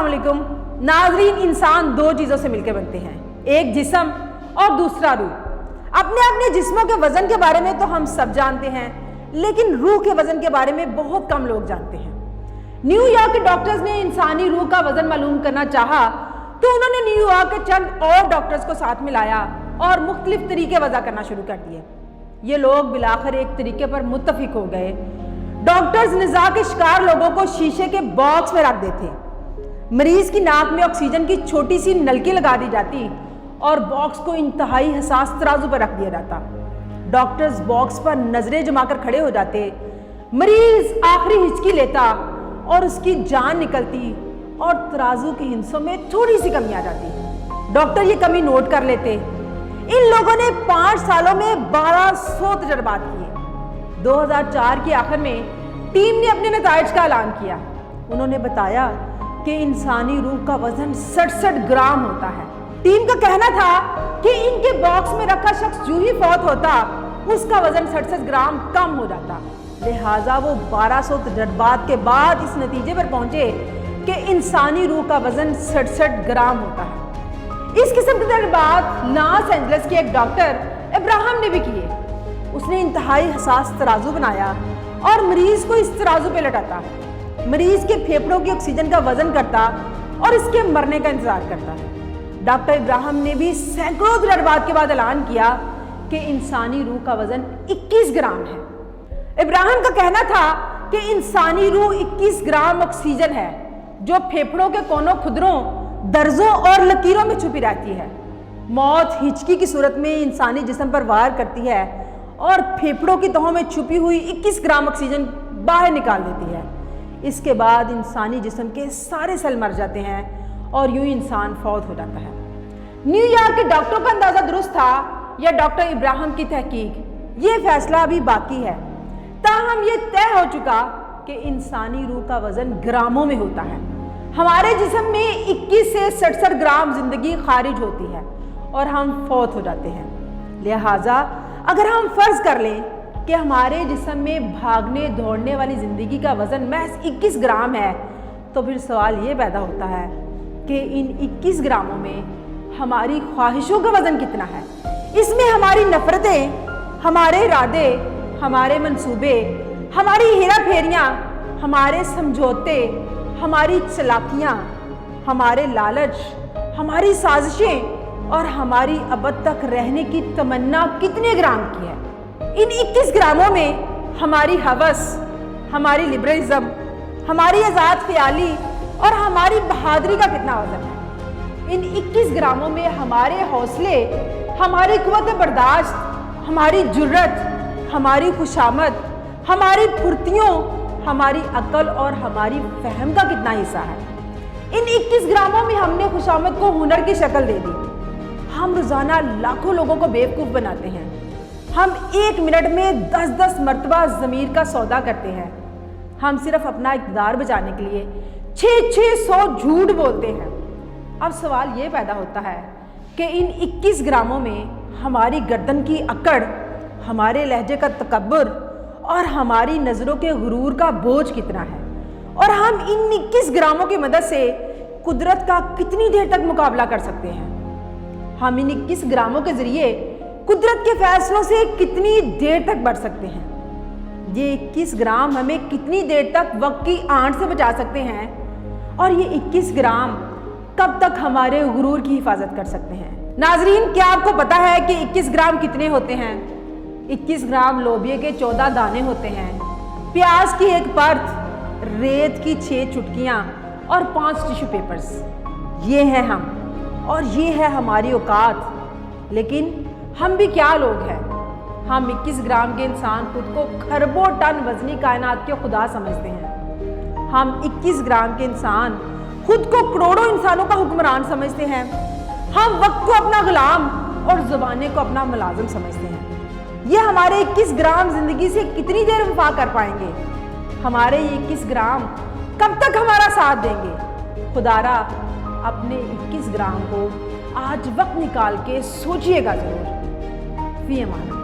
अस्सलाम वालेकुम नाजरीन। इंसान दो चीज़ों से मिलकर बनते हैं, एक जिस्म और दूसरा रूह। अपने अपने जिस्मों के वजन के बारे में तो हम सब जानते हैं, लेकिन रूह के वजन के बारे में बहुत कम लोग जानते हैं। न्यूयॉर्क के डॉक्टर्स ने इंसानी रूह का वजन मालूम करना चाहा तो उन्होंने न्यूयॉर्क के चंद और डॉक्टर्स को साथ मिलाया और मुख्तलिफ तरीके वजह करना शुरू कर दिए। ये लोग बिलाखिर एक तरीके पर मुत्तफिक हो गए। डॉक्टर्स निज़ा के शिकार लोगों को शीशे के बॉक्स में रख देते, मरीज की नाक में ऑक्सीजन की छोटी सी नलकी लगा दी जाती और बॉक्स को इंतहाई हसास तराजू पर रख दिया जाता। डॉक्टर्स बॉक्स पर नजरें जमाकर खड़े हो जाते, मरीज आखिरी हिचकी लेता और उसकी जान निकलती और तराजू के हिस्सों में थोड़ी सी कमी आ जाती। डॉक्टर ये कमी नोट कर लेते। इन लोगों ने 5 सालों में 1200 तजर्बात किए। 2004 के आखिर में टीम ने अपने नताइज का ऐलान किया। उन्होंने बताया कि इंसानी रूह का वजन 67 ग्राम होता है। टीम का कहना था कि इनके बॉक्स में रखा शख्स जो ही फौत होता उसका वजन 67 ग्राम कम हो जाता। लिहाजा वो 1200 तजर्बात के बाद इस नतीजे पर पहुंचे कि इंसानी रूह का वजन 67 ग्राम होता है। इस किस्म के तजर्बात लॉस एंजलिस के एक डॉक्टर इब्राहिम ने भी किए। उसने इंतहाई हसास तराजू बनाया और मरीज को इस तराजू पे लटाता, मरीज के फेफड़ों की ऑक्सीजन का वजन करता और इसके मरने का इंतजार करता। डॉक्टर इब्राहिम ने भी सैकड़ों तजर्बात के बाद ऐलान किया कि इंसानी रूह का वजन 21 ग्राम है। इब्राहिम का कहना था कि इंसानी रूह 21 ग्राम ऑक्सीजन है जो फेफड़ों के कोनों, खुदरों, दर्जों और लकीरों में छुपी रहती है। मौत हिचकी की सूरत में इंसानी जिस्म पर वार करती है और फेफड़ों की तहों में छुपी हुई 21 ग्राम ऑक्सीजन बाहर निकाल देती है। इसके बाद इंसानी जिस्म के सारे सेल मर जाते हैं और यूं इंसान फौत हो जाता है। न्यूयॉर्क के डॉक्टरों का अंदाजा दुरुस्त था या डॉक्टर इब्राहिम की तहकीक, ये फैसला अभी बाकी है। ताहम ये तय हो चुका कि इंसानी रूह का वजन ग्रामों में होता है। हमारे जिस्म में 21 से 67 ग्राम जिंदगी खारिज होती है और हम फौत हो जाते हैं। लिहाजा अगर हम फर्ज कर लें कि हमारे जिस्म में भागने दौड़ने वाली जिंदगी का वजन महज 21 ग्राम है, तो फिर सवाल ये पैदा होता है कि इन 21 ग्रामों में हमारी ख्वाहिशों का वजन कितना है। इसमें हमारी नफरतें, हमारे इरादे, हमारे मंसूबे, हमारी हेरा फेरियाँ, हमारे समझौते, हमारी चालाकियाँ, हमारे लालच, हमारी साजिशें और हमारी अबद तक रहने की तमन्ना कितने ग्राम की है। इन 21 ग्रामों में हमारी हवस, हमारी लिबरलिज्म, हमारी आज़ाद ख्याली और हमारी बहादुरी का कितना वजन है। इन 21 ग्रामों में हमारे हौसले, हमारी कुव्वत बर्दाश्त, हमारी जुर्रत, हमारी खुशामद, हमारी फुर्तियों, हमारी अक्ल और हमारी फहम का कितना हिस्सा है। इन 21 ग्रामों में हमने खुशामद को हुनर की शक्ल दे दी। हम रोज़ाना लाखों लोगों को बेवकूफ़ बनाते हैं। हम 1 मिनट में 10-10 मरतबा ज़मीर का सौदा करते हैं। हम सिर्फ अपना इक़्तिदार बचाने के लिए 600 झूठ बोलते हैं। अब सवाल ये पैदा होता है कि इन 21 ग्रामों में हमारी गर्दन की अकड़, हमारे लहजे का तकब्बुर और हमारी नज़रों के गुरूर का बोझ कितना है, और हम इन 21 ग्रामों की मदद से कुदरत का कितनी देर तक मुकाबला कर सकते हैं। हम इन 21 ग्रामों के ज़रिए कुदरत के फैसलों से कितनी देर तक बढ़ सकते हैं। ये 21 ग्राम हमें कितनी देर तक वक्त की आंट से बचा सकते हैं, और ये 21 ग्राम कब तक हमारे गुरूर की हिफाजत कर सकते हैं। नाजरीन, क्या आपको पता है कि 21 ग्राम कितने होते हैं? 21 ग्राम लोबिये के 14 दाने होते हैं, प्याज की एक परत, रेत की 6 चुटकियाँ और 5 टिश्यू पेपर्स। ये हैं हम और ये है हमारी औकात। लेकिन हम भी क्या लोग हैं। हम 21 ग्राम के इंसान खुद को खरबों टन वजनी कायनात के खुदा समझते हैं। हम 21 ग्राम के इंसान खुद को करोड़ों इंसानों का हुक्मरान समझते हैं। हम वक्त को अपना गुलाम और ज़ुबाने को अपना मुलाजिम समझते हैं। ये हमारे 21 ग्राम जिंदगी से कितनी देर वफा कर पाएंगे? हमारे ये 21 ग्राम कब तक हमारा साथ देंगे? खुदारा अपने 21 ग्राम को आज वक्त निकाल के सोचिएगा जरूर। फी अमान।